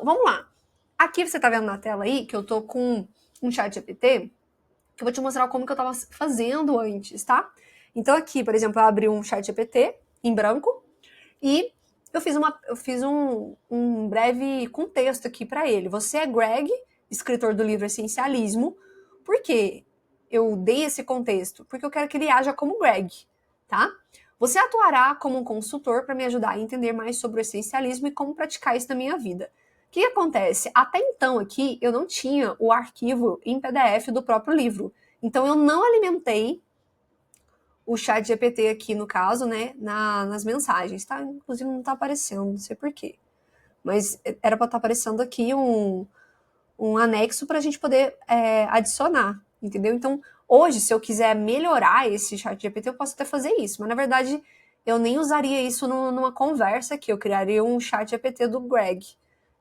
vamos lá. Aqui você tá vendo na tela aí que eu tô com um chat GPT, que eu vou te mostrar como que eu tava fazendo antes, tá? Então aqui, por exemplo, eu abri um chat GPT em branco e eu fiz um breve contexto aqui para ele. Você é Greg, escritor do livro Essencialismo. Por quê? Eu dei esse contexto? Porque eu quero que ele haja como Greg, tá? Você atuará como um consultor para me ajudar a entender mais sobre o essencialismo e como praticar isso na minha vida. O que acontece? Até então aqui eu não tinha o arquivo em PDF do próprio livro. Então eu não alimentei o chat GPT aqui, no caso, né, nas mensagens, tá? Inclusive não tá aparecendo, não sei porquê. Mas era para estar aparecendo aqui um anexo para a gente poder adicionar, entendeu? Então, hoje, se eu quiser melhorar esse chat GPT, eu posso até fazer isso. Mas, na verdade, eu nem usaria isso numa conversa aqui. Eu criaria um chat GPT do Greg,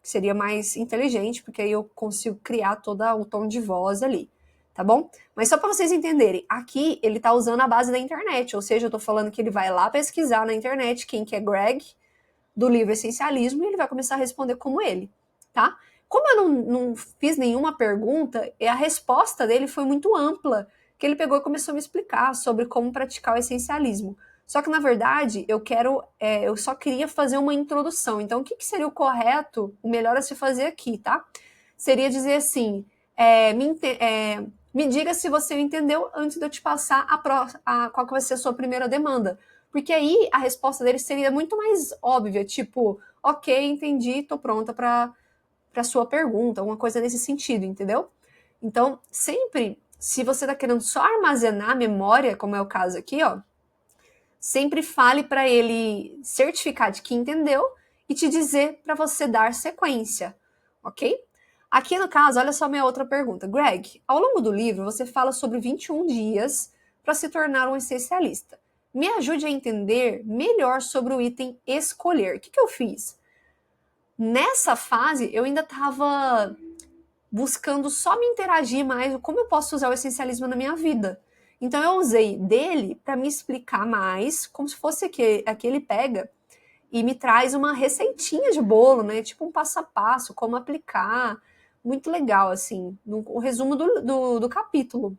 que seria mais inteligente, porque aí eu consigo criar todo o tom de voz ali. Tá bom? Mas só para vocês entenderem, aqui ele tá usando a base da internet, ou seja, eu tô falando que ele vai lá pesquisar na internet quem que é Greg, do livro Essencialismo, e ele vai começar a responder como ele, tá? Como eu não fiz nenhuma pergunta, a resposta dele foi muito ampla, que ele pegou e começou a me explicar sobre como praticar o essencialismo. Só que, na verdade, eu só queria fazer uma introdução. Então, o que seria o correto, o melhor a se fazer aqui, tá? Seria dizer assim, me diga se você entendeu antes de eu te passar qual que vai ser a sua primeira demanda. Porque aí a resposta dele seria muito mais óbvia, tipo, ok, entendi, tô pronta para sua pergunta, alguma coisa nesse sentido, entendeu? Então, sempre, se você tá querendo só armazenar a memória, como é o caso aqui, ó, sempre fale para ele certificar de que entendeu e te dizer para você dar sequência, ok? Aqui no caso, olha só minha outra pergunta. Greg, ao longo do livro você fala sobre 21 dias para se tornar um essencialista. Me ajude a entender melhor sobre o item escolher. O que eu fiz? Nessa fase, eu ainda estava buscando só me interagir mais, como eu posso usar o essencialismo na minha vida. Então eu usei dele para me explicar mais, como se fosse aquele pega e me traz uma receitinha de bolo, né? Tipo um passo a passo, como aplicar. Muito legal, assim, o resumo do capítulo.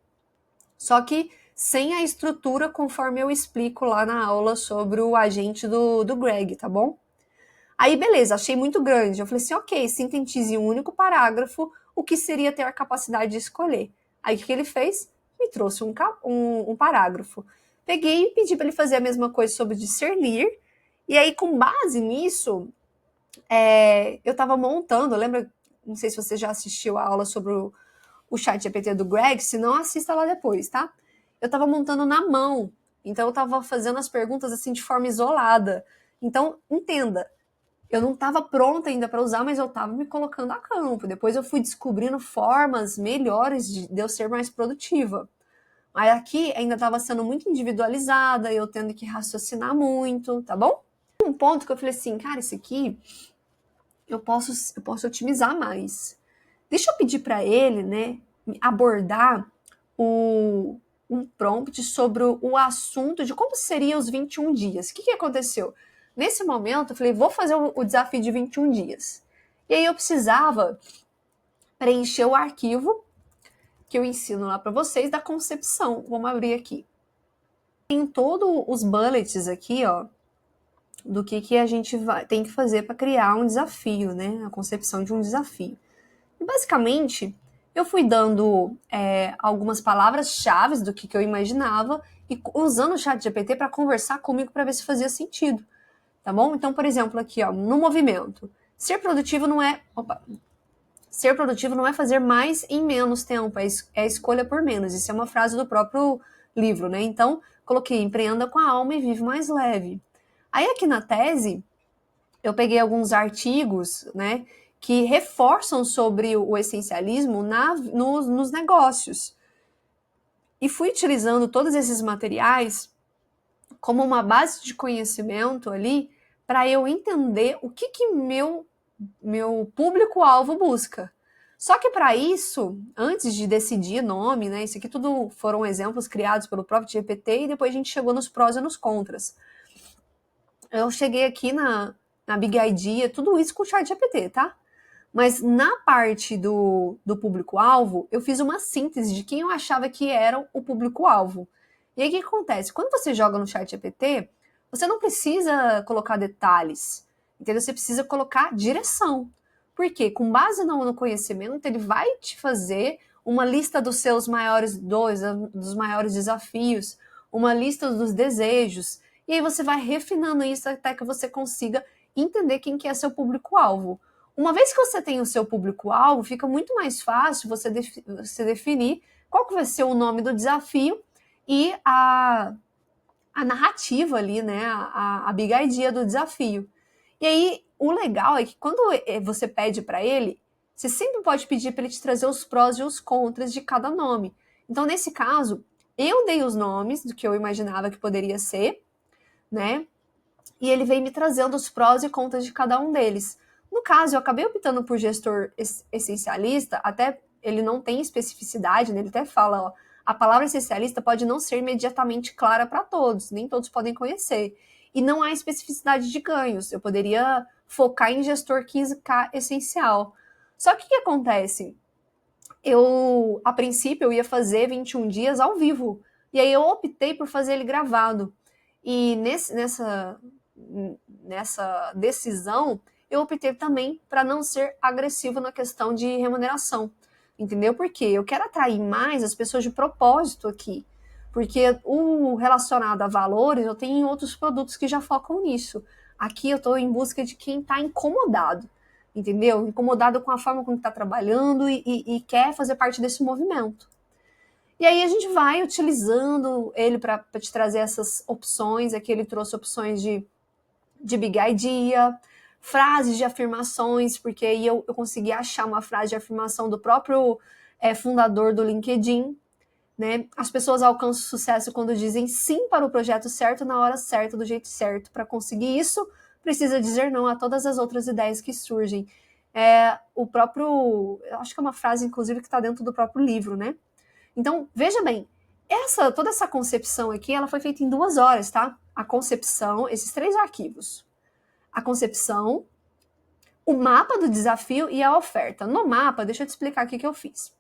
Só que sem a estrutura conforme eu explico lá na aula sobre o agente do Greg, tá bom? Aí, beleza, achei muito grande. Eu falei assim, ok, sintetize em um único parágrafo o que seria ter a capacidade de escolher. Aí, o que ele fez? Me trouxe um parágrafo. Peguei e pedi para ele fazer a mesma coisa sobre discernir. E aí, com base nisso, eu estava montando, lembra? Não sei se você já assistiu a aula sobre o chat GPT do Greg, se não, assista lá depois, tá? Eu estava montando na mão, então eu estava fazendo as perguntas assim de forma isolada. Então, entenda, eu não estava pronta ainda para usar, mas eu estava me colocando a campo. Depois eu fui descobrindo formas melhores de eu ser mais produtiva. Mas aqui ainda estava sendo muito individualizada, eu tendo que raciocinar muito, tá bom? Um ponto que eu falei assim, cara, esse aqui eu posso otimizar mais. Deixa eu pedir para ele, né, abordar um prompt sobre o assunto de como seriam os 21 dias. O que aconteceu? Nesse momento, eu falei, vou fazer o desafio de 21 dias. E aí eu precisava preencher o arquivo que eu ensino lá para vocês da concepção. Vamos abrir aqui. Tem todos os bullets aqui, ó, do que a gente tem que fazer para criar um desafio, né? A concepção de um desafio. E basicamente, eu fui dando algumas palavras-chave do que eu imaginava e usando o chat GPT para conversar comigo para ver se fazia sentido, tá bom? Então, por exemplo, aqui, ó, no movimento. Ser produtivo não é fazer mais em menos tempo, é escolha por menos. Isso é uma frase do próprio livro, né? Então, coloquei empreenda com a alma e vive mais leve. Aí aqui na tese, eu peguei alguns artigos, né, que reforçam sobre o essencialismo nos negócios. E fui utilizando todos esses materiais como uma base de conhecimento ali para eu entender o que meu público-alvo busca. Só que para isso, antes de decidir nome, né, isso aqui tudo foram exemplos criados pelo próprio GPT e depois a gente chegou nos prós e nos contras. Eu cheguei aqui na Big Idea, tudo isso com o chat GPT, tá? Mas na parte do público-alvo, eu fiz uma síntese de quem eu achava que era o público-alvo. E aí o que acontece? Quando você joga no ChatGPT, você não precisa colocar detalhes, entendeu? Você precisa colocar direção. Por quê? Com base no conhecimento, ele vai te fazer uma lista dos seus maiores dores, dos maiores desafios, uma lista dos desejos, e aí você vai refinando isso até que você consiga entender quem que é seu público-alvo. Uma vez que você tem o seu público-alvo, fica muito mais fácil você definir qual que vai ser o nome do desafio e a narrativa ali, né, a big idea do desafio. E aí, o legal é que quando você pede para ele, você sempre pode pedir para ele te trazer os prós e os contras de cada nome. Então, nesse caso, eu dei os nomes do que eu imaginava que poderia ser, né? E ele veio me trazendo os prós e contras de cada um deles. No caso, eu acabei optando por gestor essencialista, até ele não tem especificidade, né? Ele até fala, ó, a palavra essencialista pode não ser imediatamente clara para todos, nem todos podem conhecer. E não há especificidade de ganhos. Eu poderia focar em gestor 15K essencial. Só que o que acontece? A princípio, eu ia fazer 21 dias ao vivo. E aí eu optei por fazer ele gravado. E nessa decisão, eu optei também para não ser agressivo na questão de remuneração. Entendeu? Porque eu quero atrair mais as pessoas de propósito aqui. Porque o relacionado a valores, eu tenho em outros produtos que já focam nisso. Aqui eu estou em busca de quem está incomodado, entendeu? Incomodado com a forma como está trabalhando e quer fazer parte desse movimento. E aí a gente vai utilizando ele para te trazer essas opções. Aqui ele trouxe opções de big idea, frases de afirmações, porque aí eu consegui achar uma frase de afirmação do próprio fundador do LinkedIn, né? As pessoas alcançam sucesso quando dizem sim para o projeto certo, na hora certa, do jeito certo. Para conseguir isso, precisa dizer não a todas as outras ideias que surgem. Eu acho que é uma frase, inclusive, que está dentro do próprio livro, né? Então, veja bem, toda essa concepção aqui, ela foi feita em 2 horas, tá? A concepção, esses 3 arquivos. A concepção, o mapa do desafio e a oferta. No mapa, deixa eu te explicar o que eu fiz.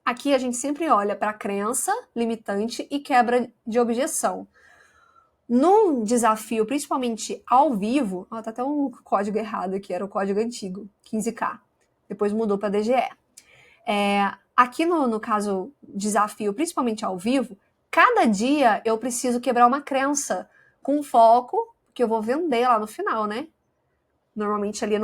Aqui a gente sempre olha para crença limitante e quebra de objeção. No desafio, principalmente ao vivo, tá até um código errado aqui, era o código antigo, 15K. Depois mudou para DGE. Aqui no caso desafio, principalmente ao vivo, cada dia eu preciso quebrar uma crença com foco que eu vou vender lá no final, né? Normalmente ali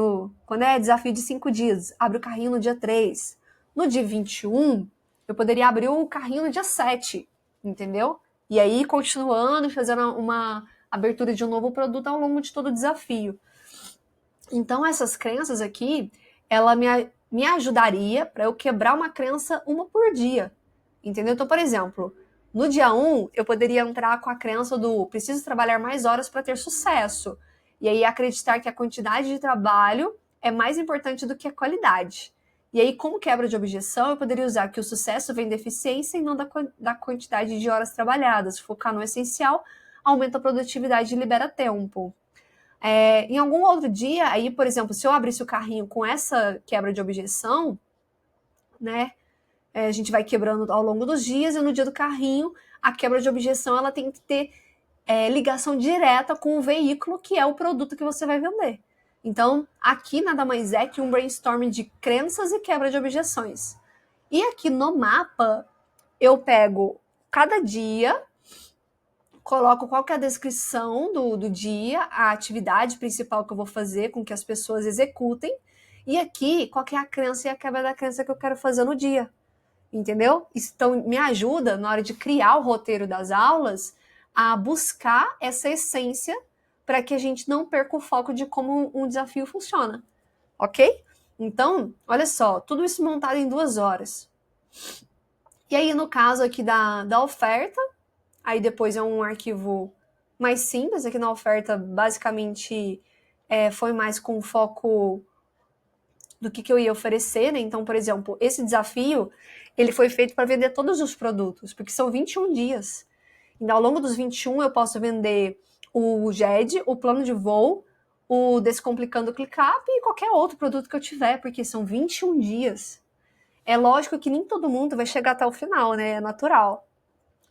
quando é desafio de 5 dias, abre o carrinho no dia 3. No dia 21, eu poderia abrir o carrinho no dia 7, entendeu? E aí, continuando, fazendo uma abertura de um novo produto ao longo de todo o desafio. Então, essas crenças aqui, ela me ajudaria para eu quebrar uma crença uma por dia, entendeu? Então, por exemplo, no dia 1, eu poderia entrar com a crença do preciso trabalhar mais horas para ter sucesso. E aí acreditar que a quantidade de trabalho é mais importante do que a qualidade. E aí, como quebra de objeção, eu poderia usar que o sucesso vem da eficiência e não da quantidade de horas trabalhadas. Focar no essencial, aumenta a produtividade e libera tempo. Em algum outro dia, aí, por exemplo, se eu abrisse o carrinho com essa quebra de objeção, né, a gente vai quebrando ao longo dos dias, e no dia do carrinho, a quebra de objeção ela tem que ter ligação direta com o veículo, que é o produto que você vai vender. Então, aqui nada mais é que um brainstorming de crenças e quebra de objeções. E aqui no mapa, eu pego cada dia, coloco qual que é a descrição do dia, a atividade principal que eu vou fazer com que as pessoas executem, e aqui qual que é a crença e a quebra da crença que eu quero fazer no dia. Entendeu? Então, me ajuda na hora de criar o roteiro das aulas a buscar essa essência para que a gente não perca o foco de como um desafio funciona, ok? Então, olha só, tudo isso montado em 2 horas. E aí, no caso aqui da oferta, aí depois é um arquivo mais simples, aqui na oferta, basicamente, foi mais com foco do que eu ia oferecer, né? Então, por exemplo, esse desafio, ele foi feito para vender todos os produtos, porque são 21 dias. Então, ao longo dos 21, eu posso vender o GED, o plano de voo, o Descomplicando ClickUp e qualquer outro produto que eu tiver, porque são 21 dias. É lógico que nem todo mundo vai chegar até o final, né? É natural.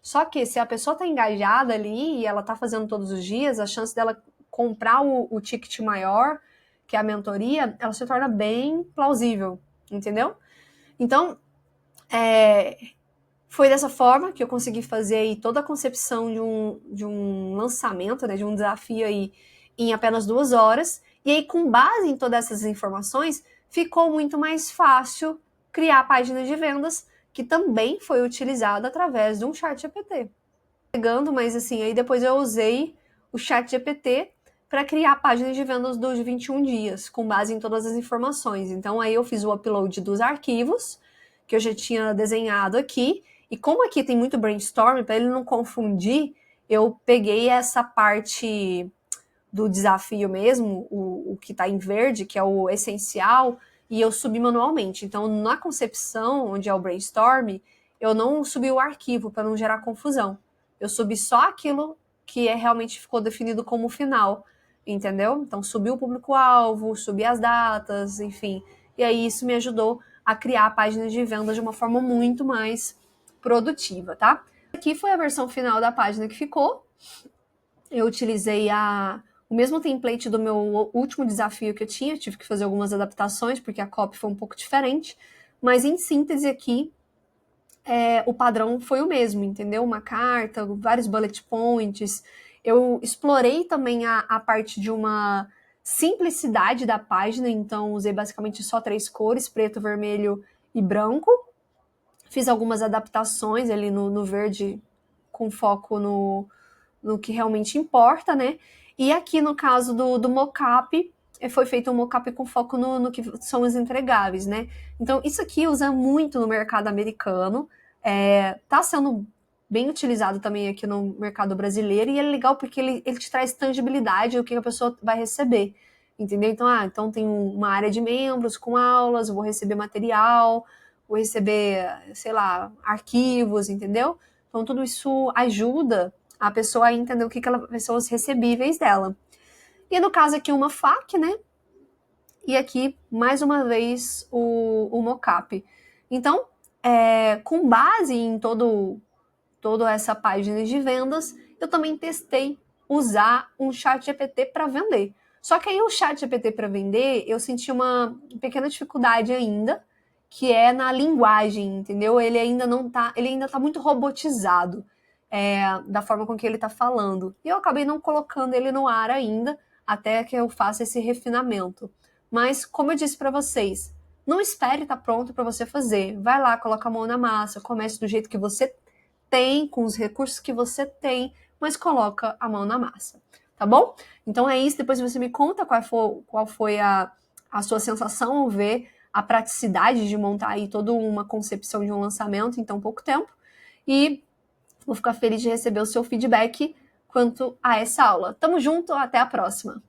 Só que se a pessoa tá engajada ali e ela tá fazendo todos os dias, a chance dela comprar o ticket maior, que é a mentoria, ela se torna bem plausível, entendeu? Então, foi dessa forma que eu consegui fazer aí toda a concepção de um lançamento, né, de um desafio aí em apenas 2 horas. E aí, com base em todas essas informações, ficou muito mais fácil criar a página de vendas, que também foi utilizada através de um chat GPT. Pegando, mas assim, aí depois eu usei o chat GPT para criar a página de vendas dos 21 dias, com base em todas as informações. Então aí eu fiz o upload dos arquivos, que eu já tinha desenhado aqui, e como aqui tem muito brainstorm, para ele não confundir, eu peguei essa parte do desafio mesmo, o que está em verde, que é o essencial, e eu subi manualmente. Então, na concepção, onde é o brainstorm, eu não subi o arquivo para não gerar confusão. Eu subi só aquilo que realmente ficou definido como final, entendeu? Então, subi o público-alvo, subi as datas, enfim. E aí, isso me ajudou a criar a página de venda de uma forma muito mais produtiva, tá? Aqui foi a versão final da página que ficou. Eu utilizei o mesmo template do meu último desafio que eu tinha, tive que fazer algumas adaptações, porque a copy foi um pouco diferente, mas em síntese aqui, o padrão foi o mesmo, entendeu? Uma carta, vários bullet points. Eu explorei também a parte de uma simplicidade da página, então usei basicamente só 3 cores, preto, vermelho e branco. Fiz algumas adaptações ali no verde, com foco no que realmente importa, né? E aqui no caso do mockup, foi feito um mockup com foco no que são os entregáveis, né? Então, isso aqui usa muito no mercado americano, tá sendo bem utilizado também aqui no mercado brasileiro, e é legal porque ele te traz tangibilidade, o que a pessoa vai receber, entendeu? Então, então tem uma área de membros com aulas, eu vou receber material, vou receber, sei lá, arquivos, entendeu? Então, tudo isso ajuda a pessoa a entender o que são os recebíveis dela. E no caso aqui, uma FAQ, né? E aqui, mais uma vez, o mockup. Então, com base em toda essa página de vendas, eu também testei usar um chat GPT para vender. Só que aí o chat GPT para vender, eu senti uma pequena dificuldade ainda, que é na linguagem, entendeu? Ele ainda tá muito robotizado, da forma com que ele tá falando. E eu acabei não colocando ele no ar ainda, até que eu faça esse refinamento. Mas, como eu disse para vocês, não espere estar pronto para você fazer. Vai lá, coloca a mão na massa, comece do jeito que você tem, com os recursos que você tem, mas coloca a mão na massa, tá bom? Então é isso, depois você me conta qual foi a sua sensação ao ver a praticidade de montar aí toda uma concepção de um lançamento em tão pouco tempo, e vou ficar feliz de receber o seu feedback quanto a essa aula. Tamo junto, até a próxima!